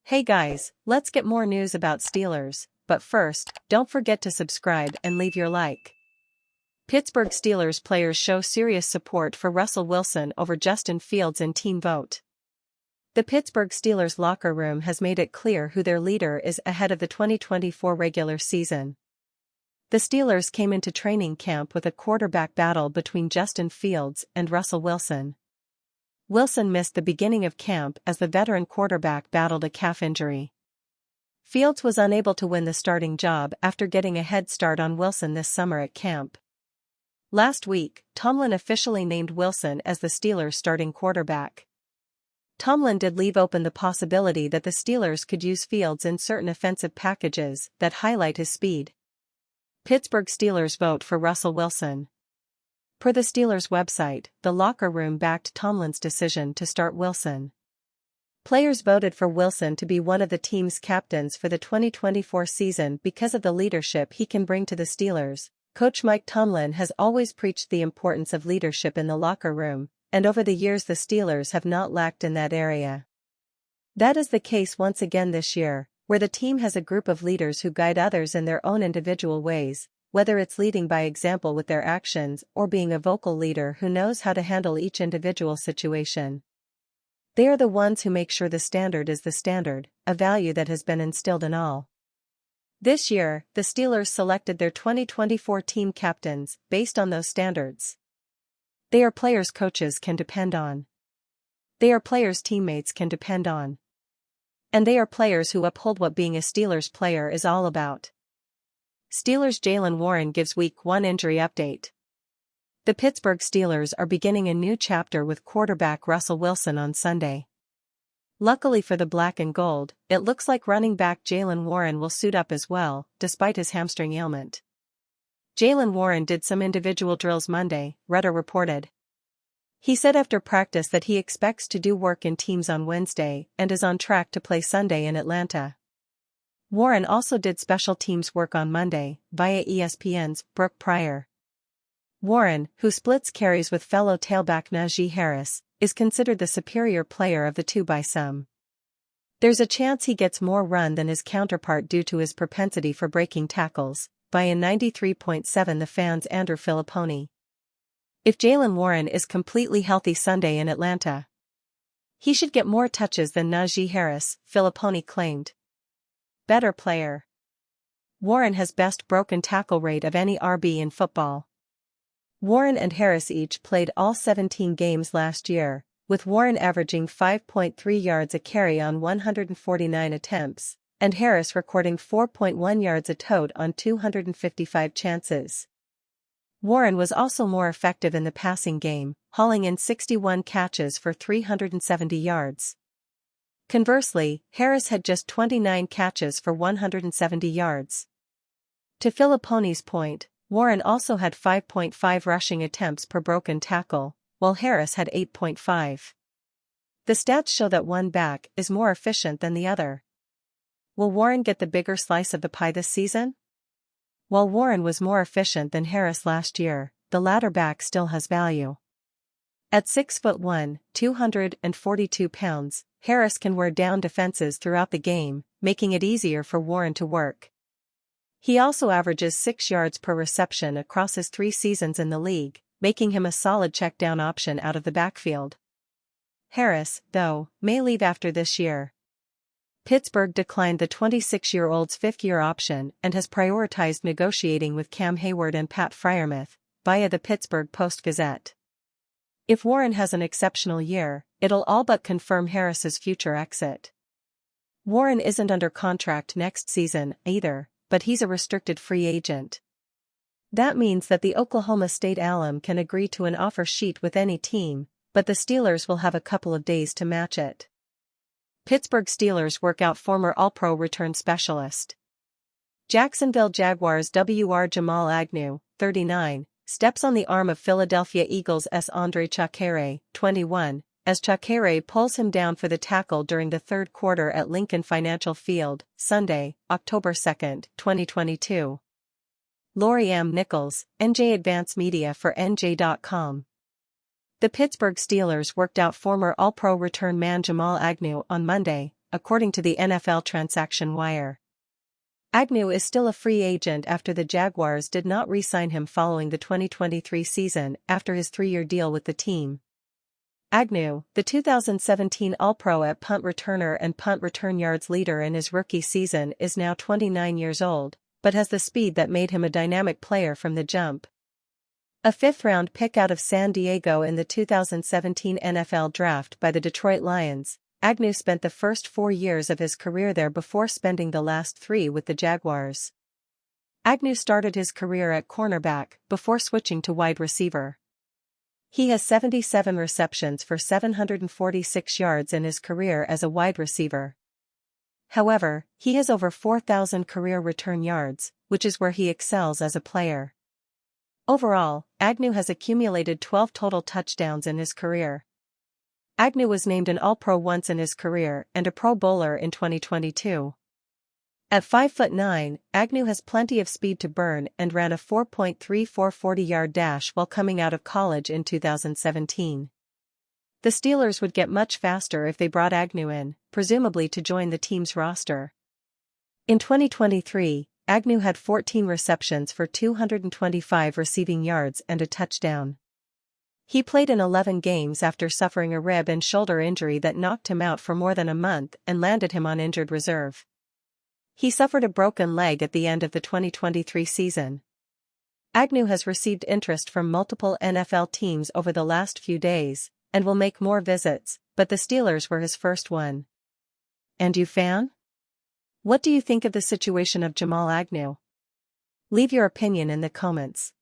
Hey guys, let's get more news about Steelers, but first, don't forget to subscribe and leave your like. Pittsburgh Steelers players show serious support for Russell Wilson over Justin Fields in team vote. The Pittsburgh Steelers locker room has made it clear who their leader is ahead of the 2024 regular season. The Steelers came into training camp with a quarterback battle between Justin Fields and Russell Wilson. Wilson missed the beginning of camp as the veteran quarterback battled a calf injury. Fields was unable to win the starting job after getting a head start on Wilson this summer at camp. Last week, Tomlin officially named Wilson as the Steelers' starting quarterback. Tomlin did leave open the possibility that the Steelers could use Fields in certain offensive packages that highlight his speed. Pittsburgh Steelers vote for Russell Wilson. Per the Steelers website, the locker room backed Tomlin's decision to start Wilson. Players voted for Wilson to be one of the team's captains for the 2024 season because of the leadership he can bring to the Steelers. Coach Mike Tomlin has always preached the importance of leadership in the locker room, and over the years the Steelers have not lacked in that area. That is the case once again this year, where the team has a group of leaders who guide others in their own individual ways, whether it's leading by example with their actions or being a vocal leader who knows how to handle each individual situation. They are the ones who make sure the standard is the standard, a value that has been instilled in all. This year, the Steelers selected their 2024 team captains based on those standards. They are players coaches can depend on. They are players teammates can depend on. And they are players who uphold what being a Steelers player is all about. Steelers' Jaylen Warren gives Week 1 injury update. The Pittsburgh Steelers are beginning a new chapter with quarterback Russell Wilson on Sunday. Luckily for the black and gold, it looks like running back Jaylen Warren will suit up as well, despite his hamstring ailment. Jaylen Warren did some individual drills Monday, Rudder reported. He said after practice that he expects to do work in teams on Wednesday and is on track to play Sunday in Atlanta. Warren also did special teams work on Monday, via ESPN's Brooke Pryor. Warren, who splits carries with fellow tailback Najee Harris, is considered the superior player of the two by some. There's a chance he gets more run than his counterpart due to his propensity for breaking tackles, by a 93.7 The Fan's Andrew Filipponi. If Jaylen Warren is completely healthy Sunday in Atlanta, he should get more touches than Najee Harris, Filipponi claimed. Better player. Warren has best broken tackle rate of any RB in football. Warren and Harris each played all 17 games last year, with Warren averaging 5.3 yards a carry on 149 attempts, and Harris recording 4.1 yards a tote on 255 chances. Warren was also more effective in the passing game, hauling in 61 catches for 370 yards. Conversely, Harris had just 29 catches for 170 yards. To Filipponi's point, Warren also had 5.5 rushing attempts per broken tackle, while Harris had 8.5. The stats show that one back is more efficient than the other. Will Warren get the bigger slice of the pie this season? While Warren was more efficient than Harris last year, the latter back still has value. At 6'1", 242 pounds, Harris can wear down defenses throughout the game, making it easier for Warren to work. He also averages 6 yards per reception across his 3 seasons in the league, making him a solid check-down option out of the backfield. Harris, though, may leave after this year. Pittsburgh declined the 26-year-old's fifth-year option and has prioritized negotiating with Cam Hayward and Pat Freiermuth, via the Pittsburgh Post-Gazette. If Warren has an exceptional year, it'll all but confirm Harris's future exit. Warren isn't under contract next season either, but he's a restricted free agent. That means that the Oklahoma State alum can agree to an offer sheet with any team, but the Steelers will have a couple of days to match it. Pittsburgh Steelers work out former All-Pro return specialist. Jacksonville Jaguars WR Jamal Agnew, 39, steps on the arm of Philadelphia Eagles' Andre Chakere, 21, as Chakere pulls him down for the tackle during the third quarter at Lincoln Financial Field, Sunday, October 2, 2022. Lori M. Nichols, NJ Advance Media for NJ.com. The Pittsburgh Steelers worked out former All-Pro return man Jamal Agnew on Monday, according to the NFL Transaction Wire. Agnew is still a free agent after the Jaguars did not re-sign him following the 2023 season after his 3-year deal with the team. Agnew, the 2017 All-Pro at punt returner and punt return yards leader in his rookie season, is now 29 years old, but has the speed that made him a dynamic player from the jump. A 5th-round pick out of San Diego in the 2017 NFL Draft by the Detroit Lions, Agnew spent the first 4 years of his career there before spending the last 3 with the Jaguars. Agnew started his career at cornerback before switching to wide receiver. He has 77 receptions for 746 yards in his career as a wide receiver. However, he has over 4,000 career return yards, which is where he excels as a player. Overall, Agnew has accumulated 12 total touchdowns in his career. Agnew was named an All-Pro once in his career and a Pro Bowler in 2022. At 5'9", Agnew has plenty of speed to burn and ran a 4.34 40-yard dash while coming out of college in 2017. The Steelers would get much faster if they brought Agnew in, presumably to join the team's roster. In 2023, Agnew had 14 receptions for 225 receiving yards and a touchdown. He played in 11 games after suffering a rib and shoulder injury that knocked him out for more than a month and landed him on injured reserve. He suffered a broken leg at the end of the 2023 season. Agnew has received interest from multiple NFL teams over the last few days, and will make more visits, but the Steelers were his first one. And you, fan? What do you think of the situation of Jamal Agnew? Leave your opinion in the comments.